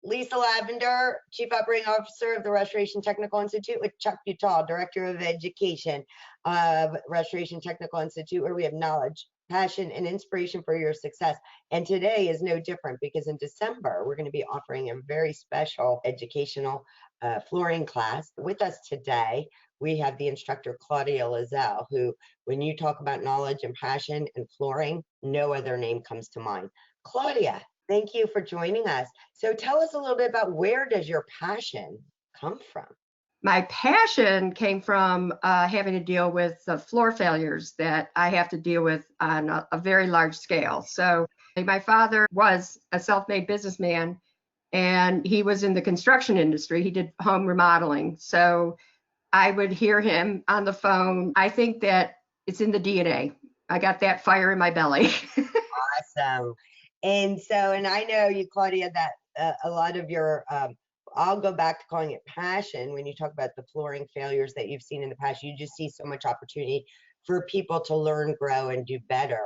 Lisa Lavender, Chief Operating Officer of the Restoration Technical Institute, with Chuck Butal, Director of Education of Restoration Technical Institute, where we have knowledge, passion, and inspiration for your success. And today is no different, because in December, we're going to be offering a very special educational flooring class. With us today, we have the instructor, Claudia Lezell, who, when you talk about knowledge and passion and flooring, no other name comes to mind. Claudia, thank you for joining us. So tell us a little bit about, where does your passion come from? My passion came from having to deal with the floor failures that I have to deal with on a very large scale. So my father was a self-made businessman, and he was in the construction industry. He did home remodeling. So I would hear him on the phone. I think that it's in the DNA. I got that fire in my belly. Awesome. And I know you, Claudia, that a lot of your, I'll go back to calling it passion. When you talk about the flooring failures that you've seen in the past, you just see so much opportunity for people to learn, grow, and do better,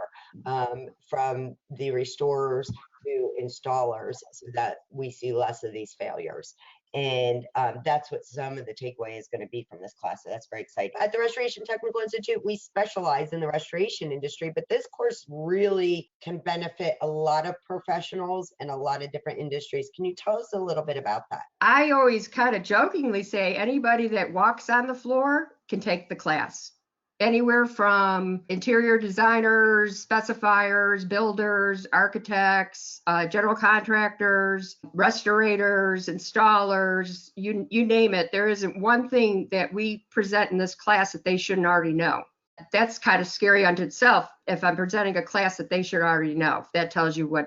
from the restorers to installers, so that we see less of these failures. And that's what some of the takeaway is going to be from this class. So that's very exciting. At the Restoration Technical Institute, we specialize in the restoration industry, but this course really can benefit a lot of professionals and a lot of different industries. Can you tell us a little bit about that? I always kind of jokingly say anybody that walks on the floor can take the class. Anywhere from interior designers, specifiers, builders, architects, general contractors, restorators, installers, you name it. There isn't one thing that we present in this class that they shouldn't already know. That's kind of scary unto itself. If I'm presenting a class that they should already know, that tells you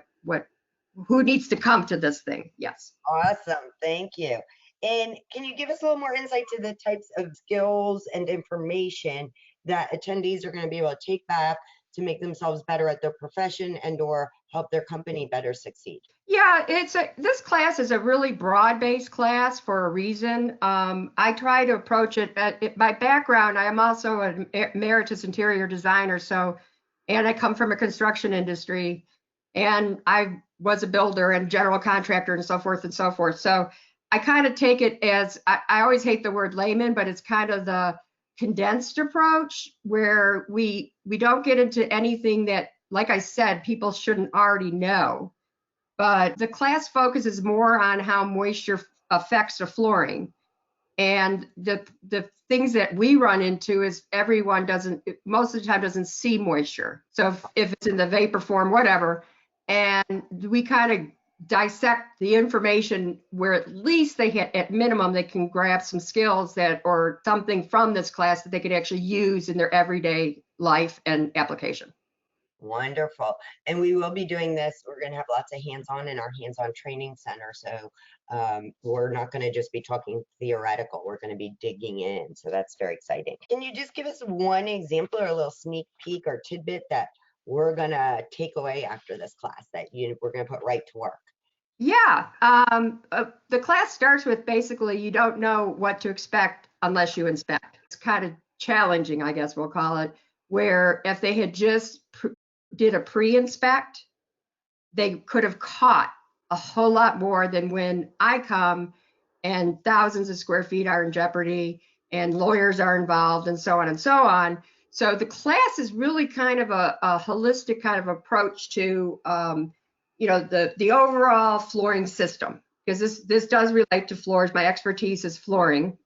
who needs to come to this thing. Yes. Awesome. Thank you. And can you give us a little more insight to the types of skills and information that attendees are going to be able to take back to make themselves better at their profession and or help their company better succeed? Yeah, this class is a really broad-based class for a reason. I try to approach it by background. I am also an emeritus interior designer, and I come from a construction industry, and I was a builder and general contractor and so forth and so forth. So I kind of take it as, I always hate the word layman, but it's kind of the condensed approach where we don't get into anything that, like I said, people shouldn't already know. But the class focuses more on how moisture affects the flooring. And the things that we run into is everyone most of the time doesn't see moisture. So if it's in the vapor form, whatever, and we kind of dissect the information where at least at minimum, they can grab some skills or something from this class that they could actually use in their everyday life and application. Wonderful. And we will be doing this. We're going to have lots of hands-on in our hands-on training center. So we're not going to just be talking theoretical. We're going to be digging in. So that's very exciting. Can you just give us one example or a little sneak peek or tidbit that we're going to take away after this class that we're going to put right to work? Yeah. The class starts with basically you don't know what to expect unless you inspect. It's kind of challenging, I guess we'll call it, where if they had just did a pre-inspect, they could have caught a whole lot more than when I come and thousands of square feet are in jeopardy and lawyers are involved and so on and so on. So the class is really kind of a holistic kind of approach to the overall flooring system, because this does relate to floors. My expertise is flooring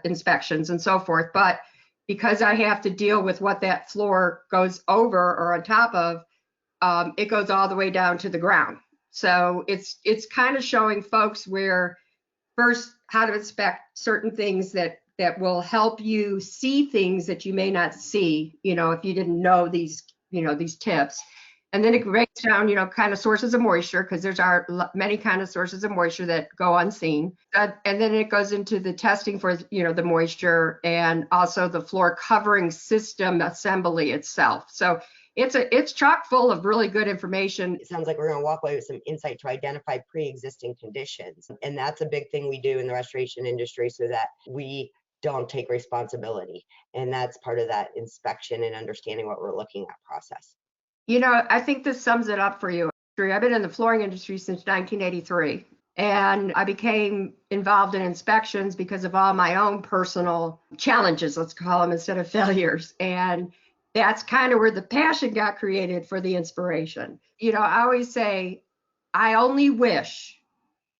inspections and so forth, but because I have to deal with what that floor goes over or on top of, it goes all the way down to the ground. So it's kind of showing folks first how to inspect certain things that will help you see things that you may not see, if you didn't know these tips. And then it breaks down, kind of sources of moisture, because there's many kind of sources of moisture that go unseen. And then it goes into the testing for, the moisture, and also the floor covering system assembly itself. So it's chock full of really good information. It sounds like we're going to walk away with some insight to identify pre-existing conditions. And that's a big thing we do in the restoration industry, so that we don't take responsibility. And that's part of that inspection and understanding what we're looking at process. I think this sums it up for you. I've been in the flooring industry since 1983. And I became involved in inspections because of all my own personal challenges, let's call them, instead of failures. And that's kind of where the passion got created for the inspiration. You know, I always say, I only wish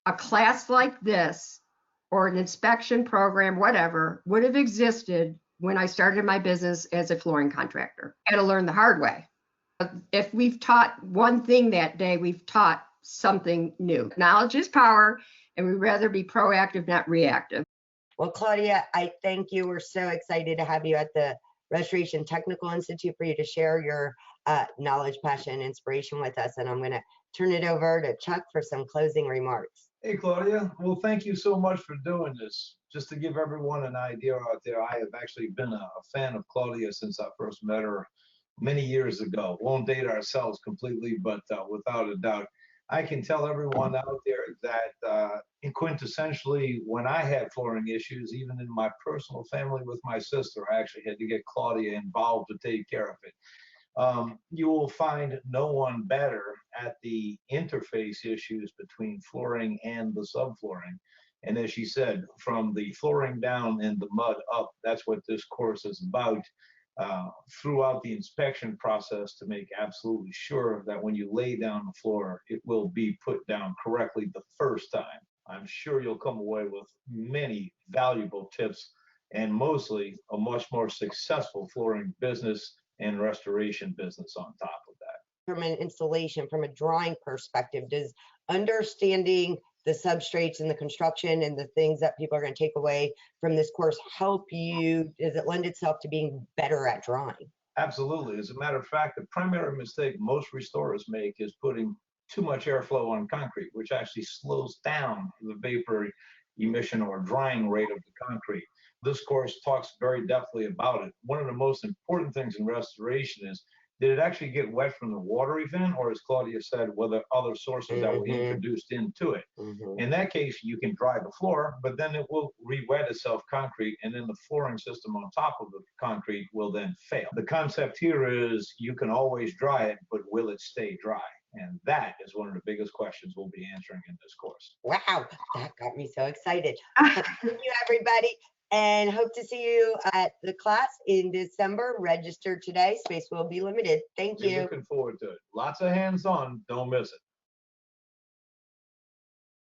a class like this or an inspection program, whatever, would have existed when I started my business as a flooring contractor. I had to learn the hard way. If we've taught one thing that day, we've taught something new. Knowledge is power, and we'd rather be proactive, not reactive. Well, Claudia, I thank you. We're so excited to have you at the Restoration Technical Institute for you to share your knowledge, passion, and inspiration with us. And I'm going to turn it over to Chuck for some closing remarks. Hey, Claudia. Well, thank you so much for doing this. Just to give everyone an idea out there, I have actually been a fan of Claudia since I first met her many years ago. Won't date ourselves completely, but without a doubt, I can tell everyone out there that quintessentially, when I had flooring issues, even in my personal family with my sister, I actually had to get Claudia involved to take care of it. You will find no one better at the interface issues between flooring and the subflooring. And as she said, from the flooring down and the mud up, that's what this course is about. Throughout the inspection process, to make absolutely sure that when you lay down the floor, it will be put down correctly the first time. I'm sure you'll come away with many valuable tips and mostly a much more successful flooring business and restoration business on top of that. From an installation, from a drawing perspective, does understanding the substrates and the construction and the things that people are going to take away from this course help you? Does it lend itself to being better at drawing? Absolutely. As a matter of fact, the primary mistake most restorers make is putting too much airflow on concrete, which actually slows down the vapor emission or drying rate of the concrete. This course talks very deftly about it. One of the most important things in restoration is, did it actually get wet from the water event, or as Claudia said, were there other sources that were introduced into it? In that case, you can dry the floor, but then it will re-wet itself concrete, and then the flooring system on top of the concrete will then fail. The concept here is you can always dry it, but will it stay dry? And that is one of the biggest questions we'll be answering in this course. Wow, that got me so excited. Thank you, everybody. And hope to see you at the class in December. Register today. Space will be limited. Thank you. Looking forward to it. Lots of hands-on. Don't miss it.